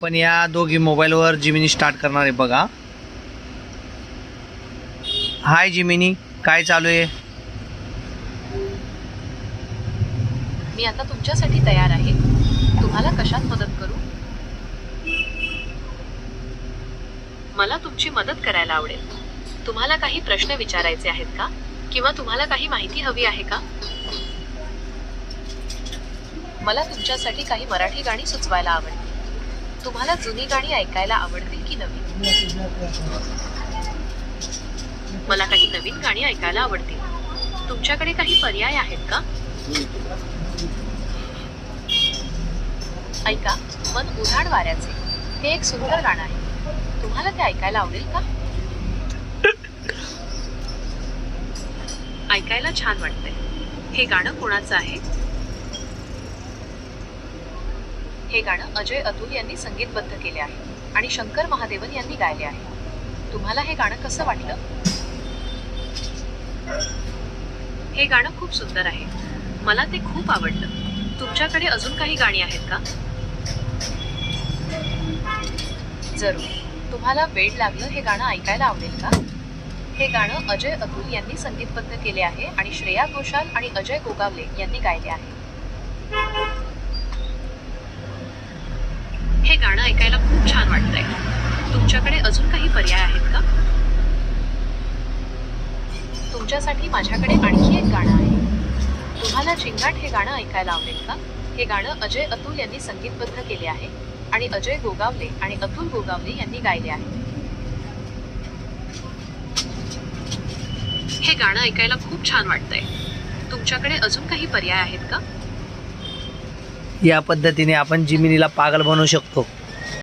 आपण या दोघी मोबाईलवर जिमिनी स्टार्ट करणार आहे बघा. हाय जिमिनी, काय चालू आहे? मी आता तुमच्यासाठी तयार आहे. तुम्हाला कशात मदत करू? मला तुमची मदत करायला आवडेल. तुम्हाला काही प्रश्न विचारायचे आहेत का? किंवा तुम्हाला काही माहिती हवी आहे का? मला तुमच्यासाठी काही मराठी गाणी सुचवायला आवडतील. तुम्हाला जुनी गाणी ऐकायला आवडतील की नवीन? मला काही नवीन गाणी ऐकायला आवडतील. तुमच्याकडे काही पर्याय आहेत का? ऐका, मन उधाण वाऱ्याचे हे एक सुंदर गाणं आहे. तुम्हाला ते ऐकायला आवडेल का? ऐकायला छान वाटतंय. हे गाणं कोणाचं आहे? हे गाणं अजय अतुल यांनी संगीतबद्ध केले आहे आणि शंकर महादेवन यांनी गायले आहे. तुम्हाला हे गाणं कसं वाटलं? हे गाणं खूप सुंदर आहे. मला ते खूप आवडलं. तुमच्याकडे अजून काही गाणी आहेत का? जरूर. तुम्हाला वेड लागलं हे गाणं ऐकायला आवडेल का? हे गाणं अजय अतुल यांनी संगीतबद्ध केले आहे आणि श्रेया घोषाल आणि अजय गोगावले यांनी गायले आहे. हे गाणं ऐकायला खूप छान वाटतंय. तुमच्याकडे अजून काही पर्याय आहेत का? तुमच्यासाठी माझ्याकडे आणखी एक गाणं आहे. तुम्हाला झिंगाट हे गाणं ऐकायला आवडेल का? हे गाणं अजय अतुल यांनी संगीतबद्ध केले आहे आणि अजय गोगावले आणि अतुल गोगावले यांनी गायले आहे. हे गाणं ऐकायला खूप छान वाटतंय. तुमच्याकडे अजून काही पर्याय आहेत का? या पद्धतीने आपण जिमिनीला पागल बनवू शकतो.